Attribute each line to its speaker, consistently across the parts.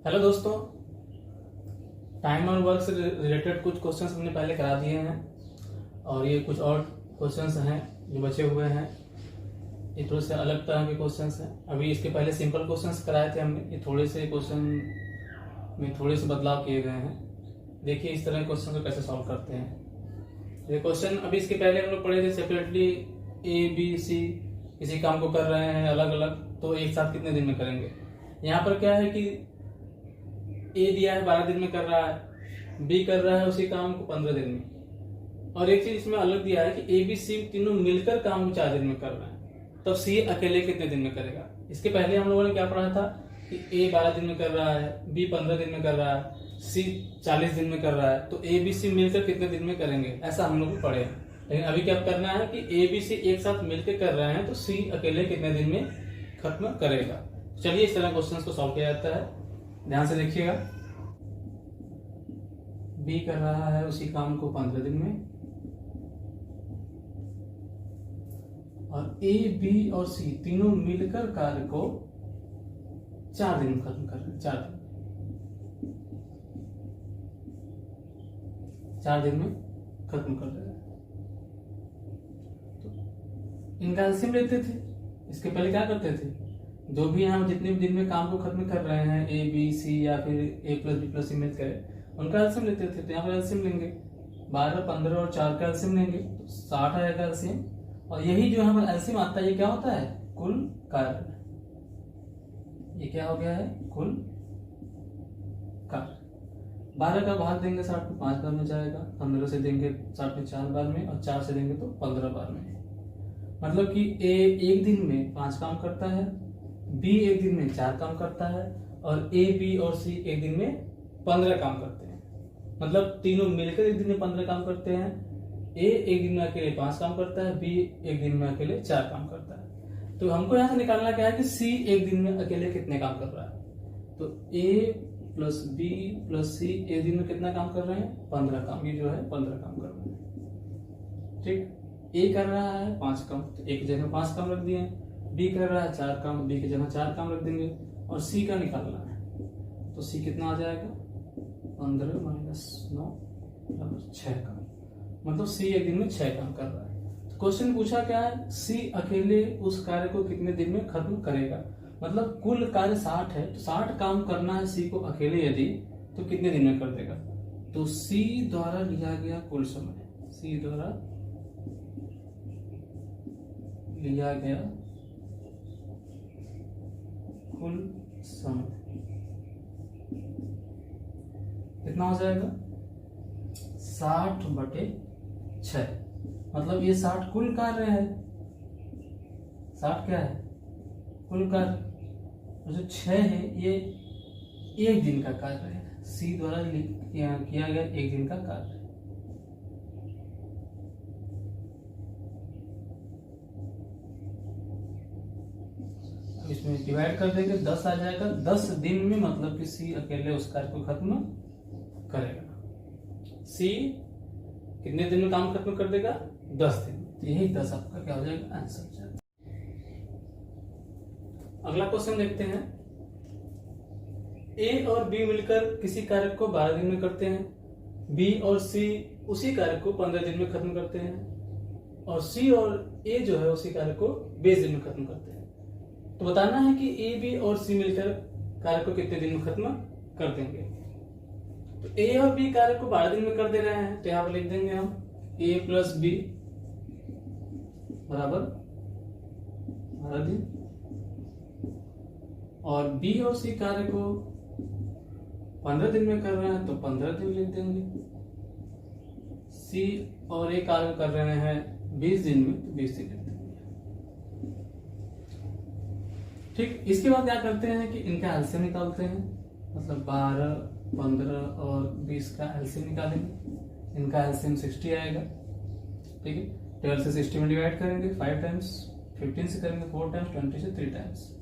Speaker 1: Hello दोस्तों, time और work से रिलेटेड कुछ क्वेश्चंस हमने पहले करा दिए हैं और ये कुछ और क्वेश्चंस हैं जो बचे हुए हैं। ये थोड़े से अलग तरह के क्वेश्चंस हैं। अभी इसके पहले सिंपल क्वेश्चंस कराए थे हमने, ये थोड़े से क्वेश्चन में थोड़े से बदलाव किए गए हैं। देखिए इस तरह के क्वेश्चन को कैसे सॉल्व करते हैं। ये क्वेश्चन अभी इसके पहले हम लोग पढ़े थे सेपरेटली, ए बी सी किसी काम को कर रहे हैं अलग अलग, तो एक साथ कितने दिन में करेंगे। यहाँ पर क्या है कि ए दिया है 12 दिन में कर रहा है, बी कर रहा है उसी काम को 15 दिन में, और एक चीज इसमें अलग दिया है कि ए बी सी तीनों मिलकर काम को 4 दिन में कर रहे हैं, तब सी अकेले कितने दिन में करेगा। इसके पहले हम लोगों ने क्या पढ़ा था कि ए 12 दिन में कर रहा है, बी 15 दिन में कर रहा है, सी 40 दिन में कर रहा है, तो ए बी सी मिलकर कितने दिन में करेंगे, ऐसा हम लोग पढ़े हैं। लेकिन अभी क्या करना है कि ए बी सी एक साथ मिलकर कर रहे हैं, तो सी अकेले कितने दिन में खत्म करेगा। चलिए इस तरह क्वेश्चन को सॉल्व किया जाता है, ध्यान से देखिएगा। बी कर रहा है उसी काम को 15 दिन में, और ए बी और सी तीनों मिलकर कार्य को 4 दिन में खत्म कर रहे हैं। 4 दिन में खत्म कर रहे हैं। तो इनका एलसीएम लेते थे। इसके पहले क्या करते थे, जो भी यहाँ जितने भी दिन में काम को खत्म कर रहे हैं, ए बी सी या फिर ए प्लस बी प्लस सी मिल कर, उनका एलसीएम लेते थे। तो यहाँ पर एलसीएम लेंगे 12, 15 और 4 का एलसीएम लेंगे तो 60 आएगा एलसीएम। और यही जो यहाँ पर एलसीएम आता है, ये क्या होता है, कुल कार्य। ये क्या हो गया है, कुल कार्य। 12 का भाग देंगे 60 में 5 बार में जाएगा, 15 से देंगे 60 में 4 बार में, और 4 से देंगे तो 15 बार में। मतलब कि ए एक दिन में 5 काम करता है, बी एक दिन में 4 काम करता है, और ए बी और सी एक दिन में 15 काम करते हैं। मतलब तीनों मिलकर एक दिन में 15 काम करते हैं। ए एक दिन में अकेले 5 काम करता है, बी एक दिन में अकेले 4 काम करता है। तो हमको यहाँ से निकालना क्या है कि सी एक दिन में अकेले कितने काम कर रहा है। तो ए प्लस बी प्लस सी एक दिन में कितना काम कर रहे हैं, 15 काम। ये जो है 15 काम कर रहे हैं। ठीक, ए कर रहा है 5 काम, तो एक जगह 5 काम रख दिए। बी कर रहा है 4 काम, बी की जगह 4 काम रख देंगे। और सी का निकालना है, तो सी कितना आ जाएगा, 15 - 9 बराबर 6 काम। मतलब सी एक दिन में 6 काम कर रहा है। तो क्वेश्चन पूछा क्या है, सी अकेले उस कार्य को कितने दिन में खत्म करेगा। मतलब कुल कार्य 60 है, तो 60 काम करना है सी को अकेले यदि, तो कितने दिन में कर देगा। तो सी द्वारा लिया गया कुल समय, सी द्वारा लिया गया कुल समय कितना हो जाएगा, 60/6। मतलब ये 60 कुल कार्य है। 60 क्या है, कुल कार्य। जो 6 है ये एक दिन का कार्य है, सी द्वारा किया गया एक दिन का कार्य। इसमें डिवाइड कर देंगे, 10 आ जाएगा। 10 दिन में मतलब कि सी अकेले उस कार्य को खत्म करेगा। सी कितने दिन में काम खत्म कर देगा, 10 दिन में। तो यही 10 आपका क्या हो जाएगा, आंसर हो जाएगा। अगला क्वेश्चन देखते हैं। ए और बी मिलकर किसी कार्य को 12 दिन में करते हैं, बी और सी उसी कार्य को 15 दिन में खत्म करते हैं, और सी और ए जो है उसी कार्य को 20 दिन में खत्म करते हैं। तो बताना है कि ए बी और सी मिलकर कार्य को कितने दिन में खत्म कर देंगे। तो ए और बी कार्य को 12 दिन में कर दे रहे हैं, तो यहां पर लिख देंगे हम ए प्लस बी बराबर 12 दिन, और बी और सी कार्य को 15 दिन में कर रहे हैं, तो 15 दिन लिख देंगे। सी और ए कार्य कर रहे हैं 20 दिन में, तो 20 दिन लिख देंगे। ठीक, इसके बाद क्या करते हैं कि इनका एलसीएम निकालते हैं। मतलब 12, 15 और 20 का एलसीएम निकालेंगे। इनका एलसीएम 60 आएगा। ठीक है, 12 से 60 में डिवाइड करेंगे 5 टाइम्स, 15 से करेंगे 4 टाइम्स, 20 से 3 टाइम्स।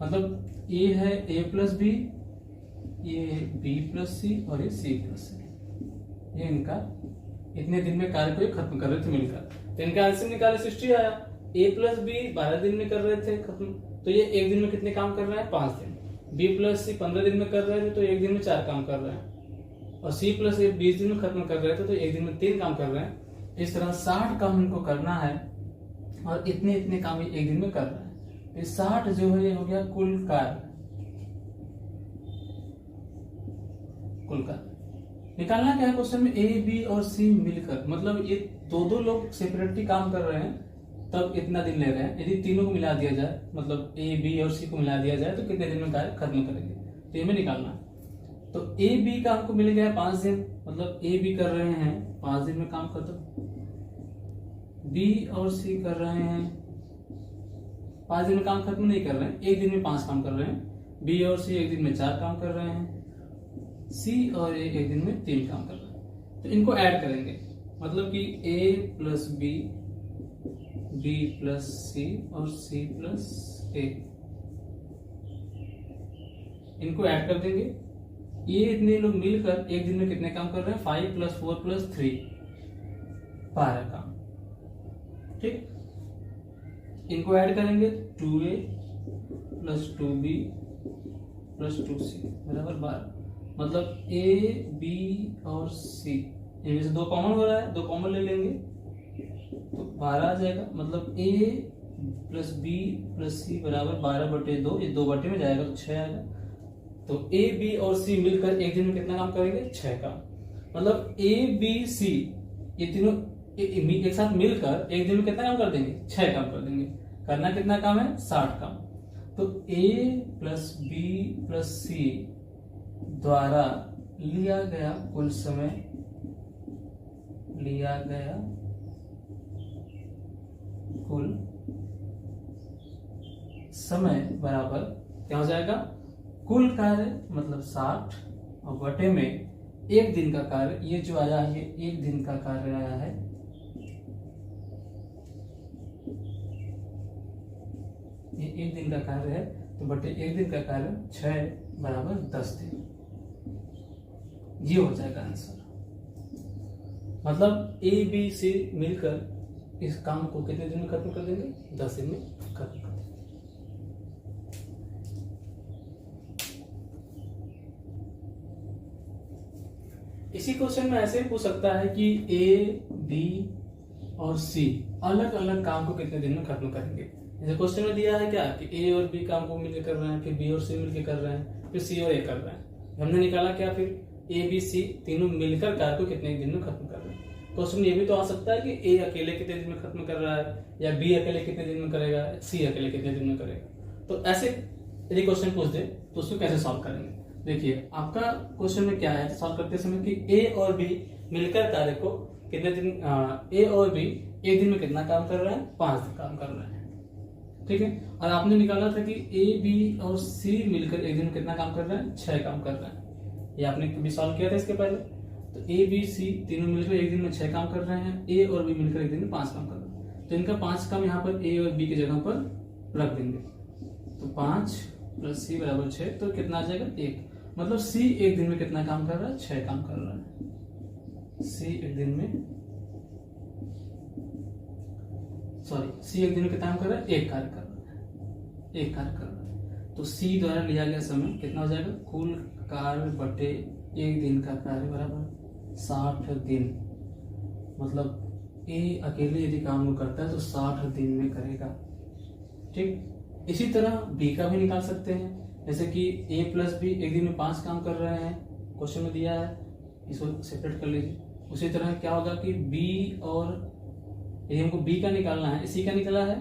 Speaker 1: मतलब ये है ए प्लस बी, ये बी प्लस सी, और ये सी प्लस सी। ये इनका इतने दिन में कार्य को खत्म कर रहे थे मिलकर। तो इनका एलसीएम निकाले 60 आया। ए प्लस बी 12 दिन में कर रहे थे खत्म, तो ये एक दिन में कितने काम कर रहा है, 5 दिन। बी प्लस सी 15 दिन में कर रहे थे तो एक दिन में 4 काम कर रहे हैं, और सी प्लस ए 20 दिन में खत्म कर रहे थे तो एक दिन में 3 काम कर रहे हैं। इस तरह 60 काम इनको करना है और इतने इतने काम ये एक दिन में कर रहे हैं। तो 60 जो है ये हो गया कुल कार्य। कुल कार्य निकालना क्या है क्वेश्चन में, ए बी और सी मिलकर, मतलब ये दो लोग सेपरेटली काम कर रहे हैं तब इतना दिन ले रहे हैं। यदि तीनों को मिला दिया जाए, मतलब ए बी और सी को मिला दिया जाए तो कितने दिन में कार्य खत्म करेंगे, तो ये हमें निकालना है। तो ए बी का हमको मिल गया 5 दिन, मतलब ए बी कर रहे हैं 5 दिन में काम खत्म। बी और सी कर रहे हैं 5 दिन में काम खत्म नहीं कर रहे हैं, एक दिन में 5 काम कर रहे हैं। बी और सी एक दिन में 4 काम कर रहे हैं। सी और ए एक दिन में 3 काम कर रहे हैं। तो इनको ऐड करेंगे, मतलब कि ए प्लस बी, बी प्लस सी और सी प्लस ए, इनको ऐड कर देंगे। ये इतने लोग मिलकर एक दिन में कितने काम कर रहे हैं, 5 + 4 + 3 12 काम। ठीक, इनको ऐड करेंगे 2a + 2b + 2c बराबर 12, मतलब ए बी और सी इनमें से 2 कॉमन हो रहा है, 2 कॉमन ले लेंगे तो 12 आ जाएगा। मतलब a + b + c बराबर 12/2, ये 2 बटे में जाएगा तो 6 आएगा। तो a b और c मिलकर एक दिन में कितना काम करेंगे, 6 काम। मतलब a b c ये तीनों एक साथ मिलकर एक दिन में कितना काम कर देंगे, 6 काम कर देंगे। करना कितना काम है, 60 काम। तो a + b + c द्वारा लिया गया कुल समय, लिया गया कुल समय बराबर क्या हो जाएगा, कुल कार्य मतलब 60 और बटे में एक दिन का कार्य। ये जो आया है ये एक दिन का कार्य आया है, ये एक दिन का कार्य है, तो बटे एक दिन का कार्य 6 बराबर 10 दिन। ये हो जाएगा आंसर। मतलब ए बी सी मिलकर इस काम को कितने दिन में खत्म कर देंगे, 10 दिन में खत्म कर देंगे। इसी क्वेश्चन में ऐसे ही पूछ सकता है कि ए बी और सी अलग अलग काम को कितने दिन में खत्म करेंगे। जैसे क्वेश्चन में दिया है क्या कि ए और बी काम को मिलकर कर रहे हैं, फिर बी और सी मिलकर कर रहे हैं, फिर सी और ए कर रहे हैं। हमने निकाला क्या, फिर ए बी सी तीनों मिलकर कार्य को कितने दिन में खत्म कर रहे हैं। क्वेश्चन ये भी तो आ सकता है कि ए अकेले कितने दिन में खत्म कर रहा है, या बी अकेले कितने दिन में करेगा, सी अकेले कितने दिन में करेगा। तो ऐसे यदि क्वेश्चन पूछ दे तो उसको कैसे सॉल्व करेंगे। देखिए आपका क्वेश्चन में क्या है सॉल्व करते समय कि ए और बी मिलकर कार्य को कितने दिन, ए और बी एक दिन में कितना काम कर रहे हैं, 5 दिन काम कर रहे हैं। ठीक है, और आपने निकाला था कि ए बी और सी मिलकर एक दिन में कितना काम कर रहे हैं, 6 काम कर रहे हैं। ये आपने कभी सॉल्व किया था इसके पहले। तो ए बी सी तीनों मिलकर एक दिन में 6 काम कर रहे हैं, ए और बी मिलकर एक दिन में 5 काम कर रहे हैं। तो इनका 5 काम यहाँ पर ए और बी की जगह पर रख देंगे। तो 5 + c = 6, तो कितना आ जाएगा, 1। मतलब सी एक दिन में कितना काम कर रहा है, 6 काम कर रहा है। सी एक दिन में कितना काम कर रहा है, 1 कार्य कर रहा है, 1 कार्य कर रहा है। तो सी द्वारा लिया गया समय कितना हो जाएगा, कुल कार्य बटे एक दिन का कार्य बराबर 60 दिन। मतलब ए अकेले यदि काम को करता है तो 60 दिन में करेगा। ठीक, इसी तरह बी का भी निकाल सकते हैं। जैसे कि ए + बी एक दिन में 5 काम कर रहे हैं, क्वेश्चन में दिया है, इसको सेपरेट कर लीजिए। उसी तरह क्या होगा कि बी और यदि हमको बी का निकालना है, सी का निकाला है,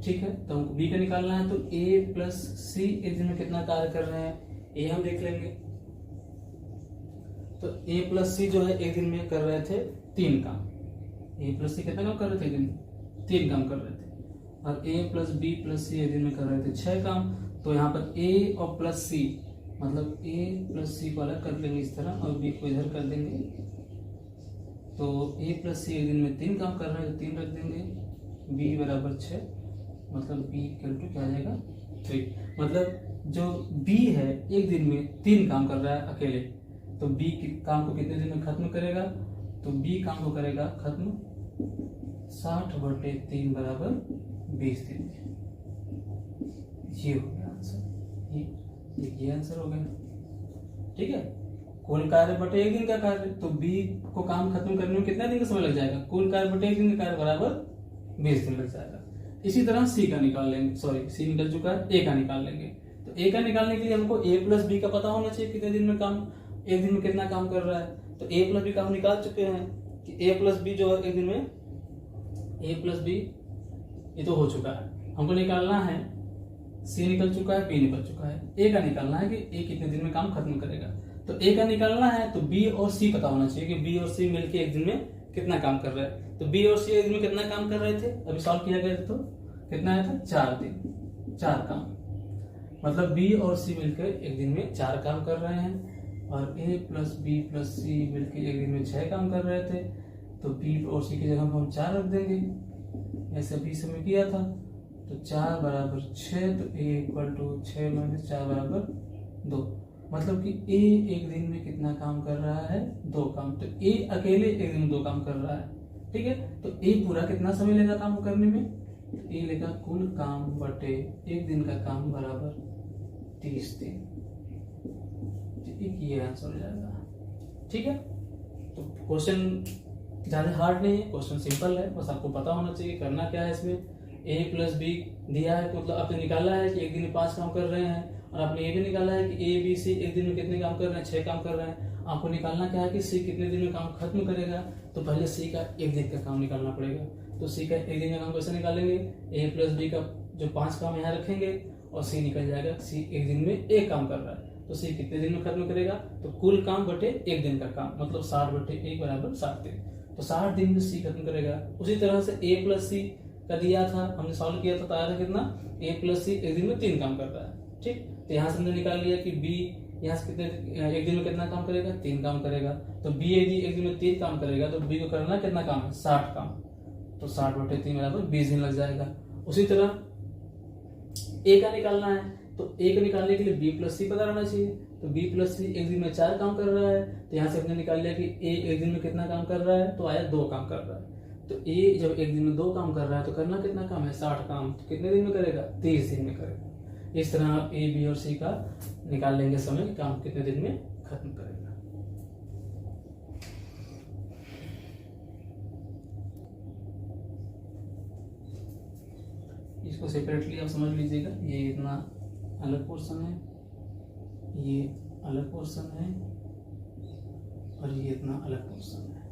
Speaker 1: ठीक है, तो हमको बी का निकालना है। तो ए + सी एक दिन में कितना कार्य कर रहे हैं, ए हम देख लेंगे। तो ए + सी जो है एक दिन में कर रहे थे 3 काम। ए + सी कितना काम कर रहे थे, एक दिन में 3 काम कर रहे थे। और ए + बी + सी एक दिन में कर रहे थे 6 काम। तो यहाँ पर ए और प्लस सी, मतलब ए + सी को अलग कर लेंगे इस तरह और बी को इधर कर देंगे। तो ए + सी एक दिन में 3 काम कर रहे हैं तो 3 रख देंगे, बी बराबर 6, मतलब बी = क्या आ जाएगा, 3। मतलब जो बी है एक दिन में 3 काम कर रहा है अकेले, तो बी काम को कितने दिन में खत्म करेगा, तो बी काम को करेगा खत्म 60/3 बराबर 20 दिन में। ये हो गया आंसर, ये ये आंसर हो गया। ठीक है, कुल कार्य बटे एक दिन का कार्य, तो बी को काम खत्म करने में कितना दिन का समय लग जाएगा, कुल कार्य बटे एक दिन का कार्य बराबर 20 दिन लग जाएगा। इसी तरह सी का निकाल लेंगे, सॉरी सी निकल चुका है, ए का निकाल लेंगे। तो ए का निकालने के लिए हमको ए प्लस बी का पता होना चाहिए कितने दिन में काम, एक दिन में कितना काम कर रहा है। तो ए प्लस बी का हम निकाल चुके हैं कि ए प्लस बी जो है एक दिन में, ए प्लस बी ये तो हो चुका है, हमको निकालना है सी निकल चुका है, बी निकल चुका है, ए का निकालना है कि ए कितने दिन में काम खत्म करेगा। तो ए का निकालना है तो बी और सी पता होना चाहिए कि बी और सी मिलके एक दिन में कितना काम कर रहे हैं। तो बी और सी एक दिन में कितना काम कर रहे थे, अभी सॉल्व किया गया तो कितना आया था, 4 दिन, 4 काम। मतलब बी और सी मिलकर एक दिन में 4 काम कर रहे हैं, और ए प्लस बी प्लस सी मिलकर एक दिन में 6 काम कर रहे थे। तो बी और सी की जगह हम 4 रख देंगे, ऐसे बी से में किया था। तो 4 बराबर 6, तो ए इक्वल टू 6 माइनस 4 बराबर 2। मतलब कि ए एक दिन में कितना काम कर रहा है, 2 काम। तो ए अकेले एक दिन में 2 काम कर रहा है। ठीक है, तो ए पूरा कितना समय लेगा काम करने में, तो ए लेगा कुल काम बटे एक दिन का काम बराबर 30 दिन। ये आंसर हो जाएगा। ठीक है, तो क्वेश्चन ज्यादा हार्ड नहीं है, क्वेश्चन सिंपल है, बस आपको पता होना चाहिए करना क्या है। इसमें a प्लस बी दिया है, मतलब आपने निकाला है कि एक दिन में 5 काम कर रहे हैं, और आपने ये भी निकाला है कि ए बी सी एक दिन में कितने काम कर रहे हैं, 6 काम कर रहे हैं। आपको निकालना क्या है कि सी कितने दिन में काम खत्म करेगा। तो पहले सी का एक दिन का काम निकालना पड़ेगा। तो सी का एक दिन का काम कैसे निकालेंगे, ए प्लस बी का जो 5 काम यहाँ रखेंगे और सी निकल जाएगा, सी एक दिन में 1 काम कर रहा है, तो सी कितने दिन में खत्म करेगा, तो कुल काम बटे एक दिन का काम, मतलब 60 बटे 1 बराबर 60 दिन। तो 60 दिन में सी खत्म करेगा। उसी तरह से ए प्लस सी का दिया था, हमने सॉल्व किया था, तो आया था कितना, ए प्लस सी एक दिन में 3 काम कर रहा है। ठीक, तो यहाँ से हमने निकाल लिया कि बी यहाँ से कितने एक दिन में कितना काम करेगा, 3 काम करेगा। तो बी यदि एक दिन में 3 काम करेगा तो बी को करना कितना काम है, 60 काम। तो 60 बटे 3 बराबर 20 दिन लग जाएगा। उसी तरह ए का निकालना है, तो ए को निकालने के लिए बी प्लस सी पता रहना चाहिए। तो बी प्लस सी एक दिन में 4 काम कर रहा है, तो यहाँ से हमने निकाल लिया कि ए एक दिन में कितना काम कर रहा है, तो आया 2 काम कर रहा है। तो ए जब एक दिन में 2 काम कर रहा है तो करना कितना काम है, 60 काम। तो कितने दिन में करेगा, 30 दिन में करेगा। इस तरह आप ए बी और सी का निकाल लेंगे समय, काम कितने दिन में खत्म करेगा। इसको सेपरेटली आप समझ लीजिएगा, ये इतना अलग पोर्शन है, ये अलग पोर्शन है, और ये इतना अलग पोर्शन है।